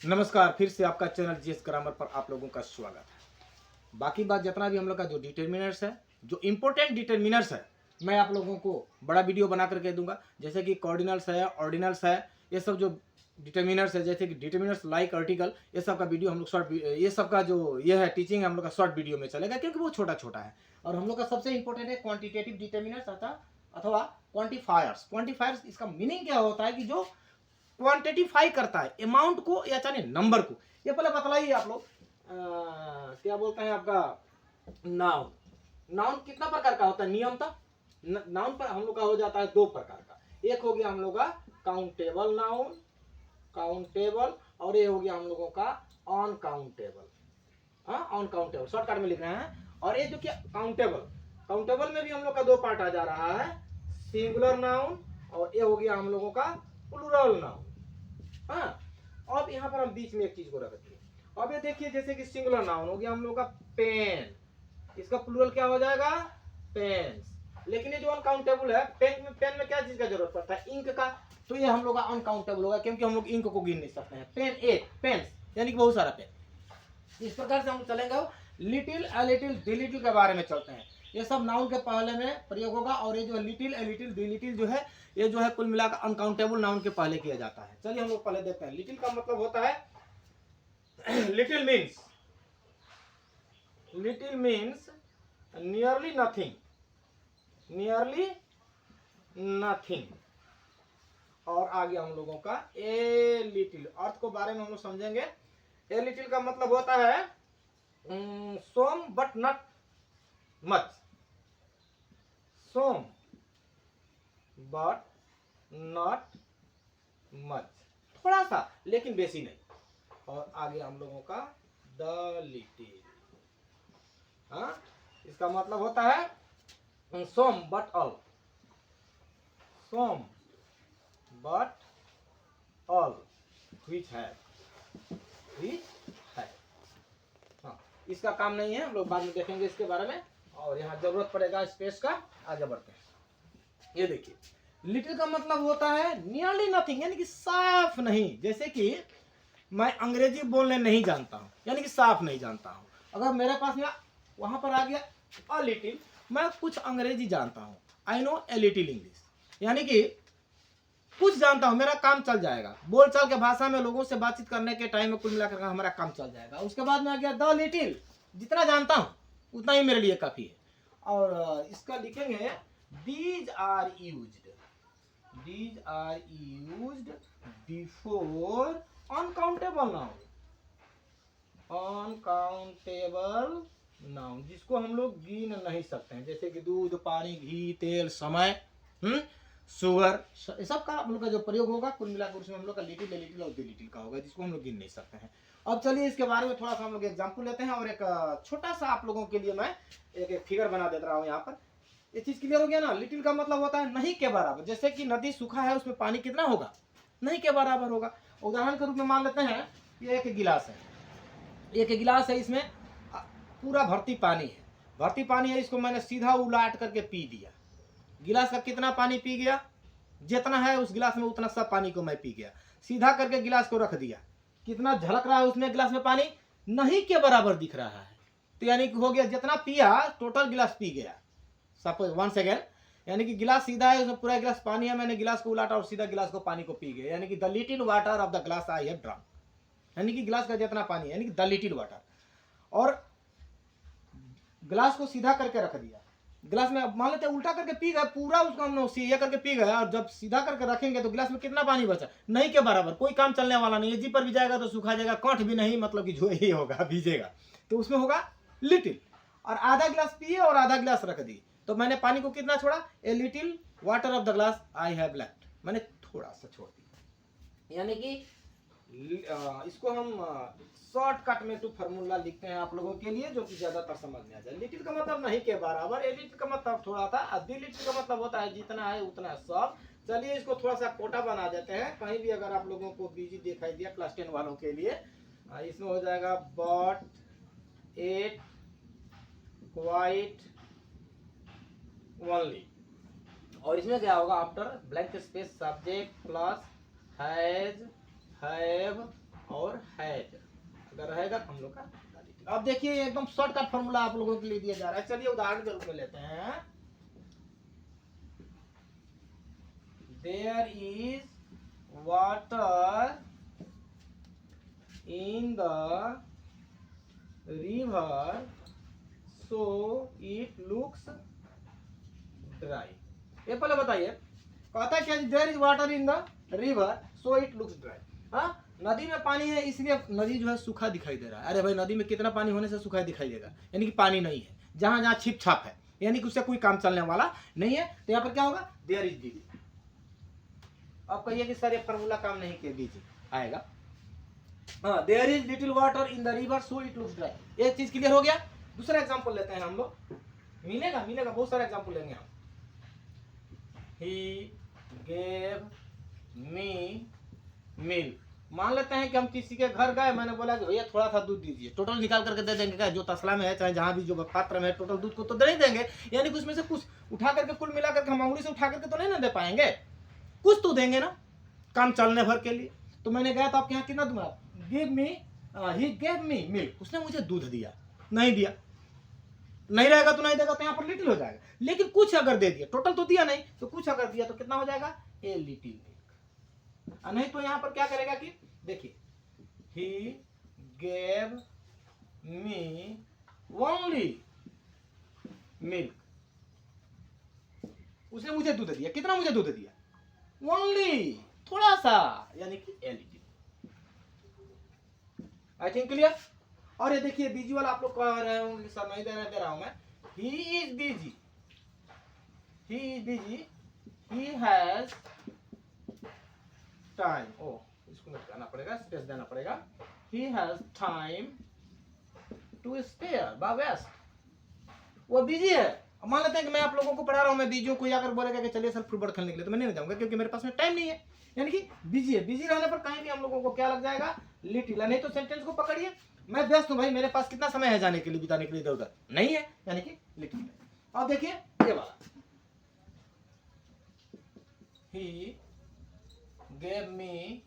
नमस्कार, फिर से आपका चैनल जीएस ग्रामर पर आप लोगों का स्वागत है। बाकी बात जितना भी हम लोग का जो डिटर्मिनर्स है, जो इम्पोर्टेंट डिटर्मिनर्स है, मैं आप लोगों को बड़ा वीडियो बना करके दूंगा। जैसे कि कॉर्डिनल्स है, ऑर्डिनल्स है, ये सब जो डिटर्मिनर्स है, जैसे कि डिटर्मिनर्स लाइक आर्टिकल, ये सब का वीडियो हम लोग शॉर्ट, ये सब का जो ये है टीचिंग हम लोग का शॉर्ट वीडियो में चलेगा, क्योंकि वो छोटा छोटा है। और हम लोग का सबसे इंपॉर्टेंट है क्वान्टिटेटिव डिटर्मिनर्स अथवा क्वान्टिफायर्स। क्वान्टिफायर्स इसका मीनिंग क्या होता है कि जो क्वांटिटीफाई करता है अमाउंट को या चाहे नंबर को। ये पहले बतलाइए आप लोग, क्या बोलते हैं आपका नाउन। नाउन कितना प्रकार का होता है नियमतः? नाउन पर हम लोग का हो जाता है दो प्रकार का। एक हो गया हम लोग का काउंटेबल नाउन, काउंटेबल, और ये हो गया हम लोगों का अनकाउंटेबल। हाँ, अनकाउंटेबल शॉर्टकट में लिख रहे हैं। और ये जो कि काउंटेबल, काउंटेबल में भी हम लोग का दो पार्ट आ जा रहा है, सिंगुलर नाउन, और ये हो गया हम लोगों का प्लूरल नाउन। हाँ, अब यहाँ पर हम बीच में एक चीज को रख दिए। अब ये देखिए, जैसे कि सिंगुलर नाउन हो गया हम लोग का पेन, इसका प्लूरल क्या हो जाएगा? पेन्स। लेकिन ये जो अनकाउंटेबल है, पेन में क्या चीज का जरूरत पड़ता है? इंक का। तो ये हम लोग का अनकाउंटेबल होगा, क्योंकि हम लोग इंक को गिन नहीं सकते हैं। पेन एक, पेन्स यानी कि बहुत सारा पेन। इस प्रकार से हम चलेंगे। Little, a little, D little के बारे में चलते हैं। ये सब नाउन के पहले में प्रयोग होगा, और ये जो little, a little, D little जो है, ये जो है कुल मिलाकर अनकाउंटेबल नाउन के पहले किया जाता है। चलिए हम लोग पहले देखते हैं। लिटिल का मतलब होता है little means, little means nearly nothing, nearly nothing. और आगे हम लोगों का ए लिटिल, अर्थ को बारे में हम लोग समझेंगे। ए लिटिल का मतलब होता है some but not much, some but not much, थोड़ा सा लेकिन बेसी नहीं। और आगे हम लोगों का द लिटिल, हाँ, इसका मतलब होता है some but all, some but all which है, विच है। हाँ, इसका काम नहीं है, हम लोग बाद में देखेंगे इसके बारे में, और यहाँ जरूरत पड़ेगा स्पेस का। आगे बढ़ते हैं। ये देखिए, लिटिल का मतलब होता है नियरली नथिंग, यानी कि साफ नहीं। जैसे कि मैं अंग्रेजी बोलने नहीं जानता हूँ, यानी कि साफ नहीं जानता हूँ। अगर मेरे पास में वहां पर आ गया अ लिटिल, मैं कुछ अंग्रेजी जानता हूँ, I know a little English, यानी कि कुछ जानता हूँ, मेरा काम चल जाएगा। बोलचाल के भाषा में लोगों से बातचीत करने के टाइम में कुल मिलाकर हमारा काम चल जाएगा। उसके बाद में आ गया द लिटिल, जितना जानता हूँ उतना ही मेरे लिए काफी है। और इसका लिखेंगे these are used, these are used before uncountable noun, uncountable noun जिसको हम लोग गिन नहीं सकते हैं, जैसे कि दूध, पानी, घी, तेल, समय, शुगर, सब का हम लोग का जो प्रयोग होगा कुल मिलाकर उसमें हम लोग का लिटिल, लिटिल और दी लिटिल का होगा, जिसको हम लोग गिन नहीं सकते हैं। अब चलिए इसके बारे में थोड़ा सा हम लोग एग्जाम्पल लेते हैं, और एक छोटा सा आप लोगों के लिए मैं एक फिगर बना देता रहा हूँ यहाँ पर। ये चीज क्लियर हो गया ना? लिटिल का मतलब होता है नहीं के बराबर। जैसे कि नदी सूखा है, उसमें पानी कितना होगा? नहीं के बराबर होगा। उदाहरण के रूप में मान लेते हैं, ये एक गिलास है, एक गिलास है, इसमें पूरा भर्ती पानी है, भर्ती पानी है। इसको मैंने सीधा उलाट करके पी दिया। गिलास का कितना पानी पी गया? जितना है उस गिलास में उतना सब पानी को मैं पी गया। सीधा करके गिलास को रख दिया, कितना झलक रहा है उसमें गिलास में पानी? नहीं के बराबर दिख रहा है। तो यानी कि हो गया, जितना पिया टोटल गिलास पी गया। सपोज वन सेकेंड, यानी कि गिलास सीधा है, उसमें पूरा गिलास पानी है, मैंने गिलास को उलाटा और सीधा गिलास को पानी को पी गया, यानी कि the little water of the glass I have drunk, यानी कि गिलास का जितना पानी है, यानी कि द लिटिल वाटर। और गिलास को सीधा करके रख दिया, गिलास में मान लेते उल्टा करके पी गए पूरा, उसको हम ये करके पी गए, और जब सीधा करके रखेंगे तो गिलास में कितना पानी बचा? नहीं के बराबर। कोई काम चलने वाला नहीं है, जी पर भी जाएगा तो सूखा जाएगा, कंठ भी नहीं, मतलब कि जो ही होगा भीजेगा, तो उसमें होगा लिटिल। और आधा गिलास पिए और आधा गिलास रख दी, तो मैंने पानी को कितना छोड़ा? A little water of the glass I have left, मैंने थोड़ा सा छोड़ दिया। यानी कि इसको हम शॉर्टकट में टू फार्मूला लिखते हैं आप लोगों के लिए, जो कि ज्यादातर समझ में आ जाए। लिटिल का मतलब नहीं के बराबर, ए लिटिल का मतलब थोड़ा था, दी लिटिल का मतलब होता है जितना है उतना सब। चलिए इसको थोड़ा सा कोटा बना देते हैं। कहीं भी अगर आप लोगों को बीजी दिखाई दिया क्लास 10 वालों के लिए, इसमें हो जाएगा बट एट क्वाइट ओनली, और इसमें क्या होगा? After blank space subject plus has, have, और हैड अगर रहेगा तो हम लोग का द लिटिल। अब देखिए एकदम शॉर्टकट फॉर्मूला आप लोगों के लिए दिया जा रहा है। चलिए उदाहरण के रूप में लेते हैं। There is water in the river so it looks dry. ये पहले बताइए, कहता है क्या, there is water in the river so it looks dry. हाँ, नदी में पानी है इसलिए नदी जो है सूखा दिखाई दे रहा है। अरे भाई, नदी में कितना पानी होने से सूखा दिखाई देगा, यानी कि पानी नहीं है। जहां जहां छिप छाप है यानी कि उससे कोई काम चलने वाला नहीं है। तो यहाँ पर क्या होगा, देयर इज बीजी। अब कहिए कि सर ये फॉर्मूला काम नहीं किया, बीजी आएगा। हाँ, there is little water in the river so it looks dry. एक चीज क्लियर हो गया। दूसरा एग्जांपल लेते हैं हम लोग, मिलेगा बहुत सारा एग्जांपल लेंगे हम। ही गेव मी मिल्क। मान लेते हैं कि हम किसी के घर गए, मैंने बोला कि भैया थोड़ा सा दूध दीजिए, टोटल निकाल करके दे देंगे क्या, जो तसला में है चाहे जहां भी जो पात्र में है, टोटल दूध को तो दे ही देंगे। यानी कि उसमें से कुछ उठा करके कुल मिला करके हम अंगुली से उठा करके तो नहीं ना दे पाएंगे, कुछ तो देंगे ना काम चलने भर के लिए। तो मैंने गया तो आपके यहाँ कितना दूंगा, गिव मी, ही गेव मी मिल्क, उसने मुझे दूध दिया, नहीं दिया, नहीं रहेगा तो नहीं देगा, तो यहाँ पर लिटिल हो जाएगा। लेकिन कुछ अगर दे दिया, टोटल तो दिया नहीं, तो कुछ अगर दिया तो कितना हो जाएगा, ए लिटिल मिल्क। नहीं तो यहाँ पर क्या करेगा कि देखिए, ही गेव मी ओनली मिल्क, उसने मुझे दूध दिया, कितना मुझे दूध दिया, ओनली, थोड़ा सा, यानी कि a little. I think clear. और ये देखिए विजुअल आप लोग कह रहे होंगे सर नहीं दे रहा हूं मैं। He is busy, he has time, ओ इसको मिटाना पड़ेगा, स्पेस देना पड़ेगा। He has time to spare by waste, वो बिजी है। मान लेते हैं कि मैं आप लोगों को पढ़ा रहा हूं, मैं बिजी हूं, कोई आकर बोलेगा कि चलिए सर फुटबॉल खेलने के लिए, तो मैं नहीं जाऊंगा क्योंकि मेरे पास में टाइम नहीं है, यानी कि बिजी है। बिजी रहने पर कहीं भी हम लोगों को क्या लग जाएगा, लिटिल। नहीं तो सेंटेंस को पकड़िए, मैं व्यस्त हूं भाई, मेरे पास कितना समय है जाने के लिए, बिताने के लिए, इधर उधर नहीं है, यानी कि लिटिल। अब देखिए ये वाला, ही gave me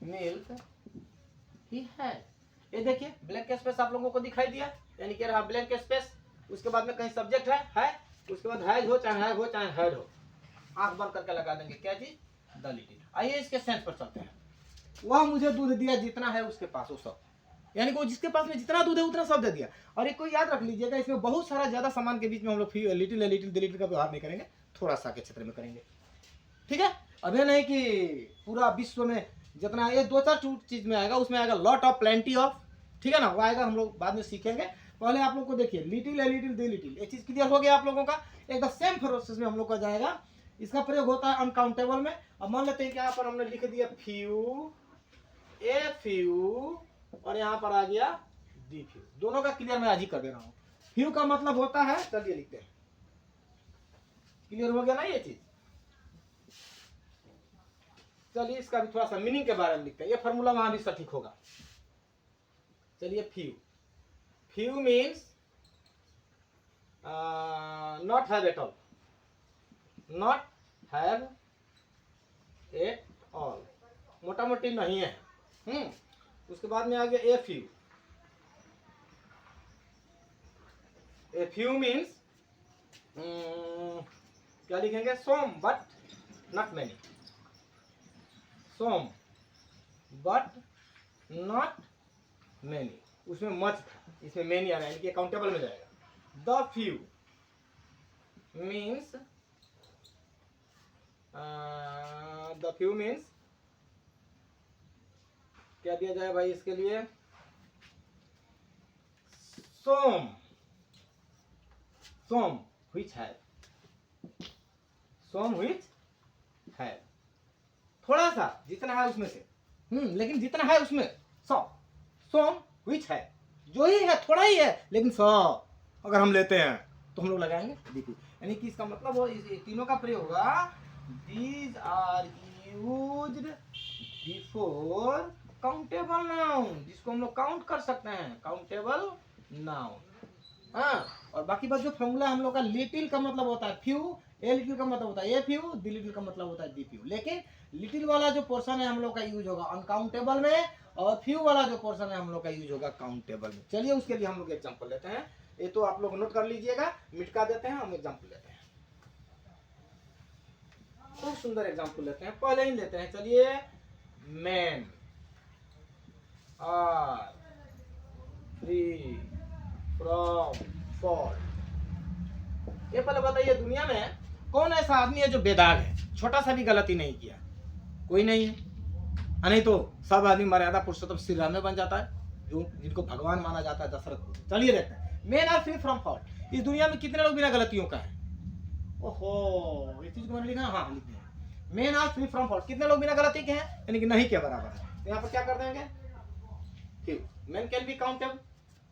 milk he had. ये देखिए ब्लैंक स्पेस आप लोगों को दिखाई दिया, यानी कि रहा ब्लैंक स्पेस, उसके बाद में कहीं सब्जेक्ट है, उसके बाद हैज हो चाहे हैड हो, आंख बंद करके लगा देंगे क्या चीज, द लिटिल। आइए इसके सेंस पर चलते हैं। वह मुझे दूध दिया जितना है उसके पास, वो सब, यानी कि वो जिसके पास में जितना दूध है उतना सब दे दिया। और एक को याद रख लीजिएगा, इसमें बहुत सारा ज्यादा सामान के बीच में हम लोग लिटिल लिटिल का व्यवहार नहीं करेंगे, थोड़ा सा के क्षेत्र में करेंगे, ठीक है। अब ये नहीं कि पूरा विश्व में जितना, ये दो चार चीज में आएगा, उसमें आएगा लॉट ऑफ, प्लेंटी ऑफ, ठीक है ना, वो आएगा, हम लोग बाद में सीखेंगे। पहले आप लोग को देखिए लिटिल द लिटिल, ये चीज क्लियर हो गया आप लोगों का। एक सेम प्रोसेस में हम लोग का जाएगा, इसका प्रयोग होता है अनकाउंटेबल में। अब मान लेते हैं कि यहाँ पर हमने लिख दिया फ्यू, ए फ्यू, और यहाँ पर आ गया दी फ्यू, दोनों का क्लियर मैं आज ही कर दे रहा हूँ। फ्यू का मतलब होता है, चलिए लिखते हैं, क्लियर हो गया ना ये चीज। चलिए इसका भी थोड़ा सा मीनिंग के बारे में लिखते हैं, ये फॉर्मूला वहां भी सटीक होगा। चलिए few means not have at all, not have at all, मोटा मोटी नहीं है। उसके बाद में आ गया ए फ्यू मीन्स क्या लिखेंगे, some but not many, some but not many, उसमें मच था, इसमें मैनी आ रहा है, यानी काउंटेबल में जाएगा। द फ्यू मीन्स क्या दिया जाए भाई इसके लिए, सोम which है, सोम which है, थोड़ा सा जितना है उसमें से, लेकिन जितना है उसमें 100, सोम which है, जो ही है थोड़ा ही है, लेकिन 100 अगर हम लेते हैं तो हम लोग लगाएंगे देखो, यानी कि इसका मतलब वो तीनों का प्रयोग होगा, these are used before countable noun, जिसको हम लोग काउंट कर सकते हैं, काउंटेबल नाउन। हाँ, और बाकी बात जो फॉर्मूला हम लोग का लिटिल का मतलब होता है फ्यू, ए लिटिल का मतलब होता है ए फ्यू, दी लिटिल का मतलब होता है दी फ्यू। लेकिन लिटिल वाला जो पोर्शन है हम लोग का यूज होगा अनकाउंटेबल में, और फ्यू वाला जो पोर्शन है हम लोग का यूज होगा काउंटेबल में। चलिए उसके लिए हम लोग एग्जाम्पल लेते हैं। ये तो आप लोग नोट कर लीजिएगा, मिटका देते हैं, हम एग्जाम्पल लेते हैं। खूब सुंदर एग्जाम्पल लेते हैं, पहले ही लेते हैं। चलिए, man are free from fault. ये पहले बताइए, दुनिया में कौन ऐसा आदमी है जो बेदाग है, छोटा सा भी गलती नहीं किया? कोई नहीं है। नहीं तो सब आदमी मर्यादा पुरुषोत्तम श्री राम में बन जाता है, जो जिनको भगवान माना जाता है, दशरथ को। चलिए देखते हैं, man are free from fault. इस दुनिया में कितने लोग बिना गलतियों का है? ओहो, इस चीज को मैंने लिखा, हाँ लिख दिया। Man are free from fault, कितने लोग बिना गलती के हैं? यानी कि नहीं के बराबर है। तो यहाँ पर क्या कर देंगे? Few. Man can be countable,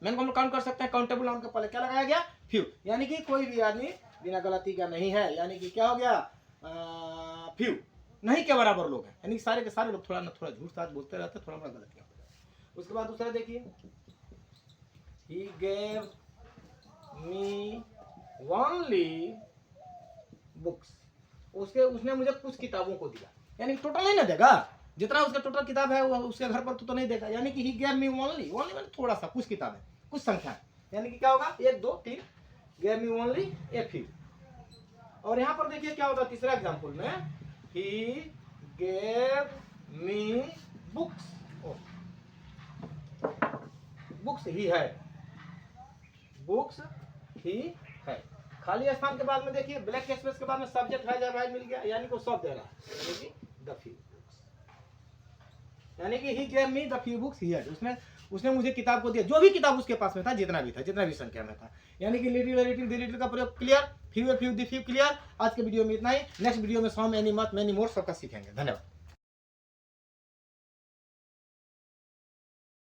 man को हम काउंट कर सकते हैं, काउंटेबल नाउन के पहले क्या लगाया गया? फ्यू। यानी कि कोई भी आदमी बिना गलती का नहीं है, यानी कि क्या हो गया? फ्यू, नहीं के बराबर लोग हैं, यानी कि सारे के सारे लोग थोड़ा ना थोड़ा झूठ साथ बोलते रहते, थोड़ा बड़ा गलतियां हो जाती। उसके बाद दूसरा देखिए, ही गेव मी ओनली बुक्स, उसने मुझे कुछ किताबों को दिया, यानी कि टोटल नहीं ना देगा, जितना उसका टोटल किताब है वो उसके घर पर तो नहीं देगा। यानी कि he gave me only, only मैंने थोड़ा सा, कुछ किताब है, कुछ संख्या है, यानी कि क्या होगा? 1 2 3, gave me only a few. और यहाँ पर देखिए क्या होता है तीसरा एग्जाम्पल में, he gave me books, books ही है, बुक्स ही है। खाली स्थान के बाद में देखिए ब्लैक स्पेस के बाद में सब्जेक्ट है, जब है मिल गया, यानी कि सब दे रहा है, यानी कि द फ्यू बुक्स, यानी कि he gave me the few books ही है। उसने मुझे किताब को दिया, जो भी किताब उसके पास में था, जितना भी था, जितना भी संख्या में था। यानी कि लिटिल लिटिल दी लिटिल का प्रयोग clear, few few the few clear. आज के वीडियो में इतना ही, नेक्स्ट वीडियो में some any much many more सबका सीखेंगे। धन्यवाद।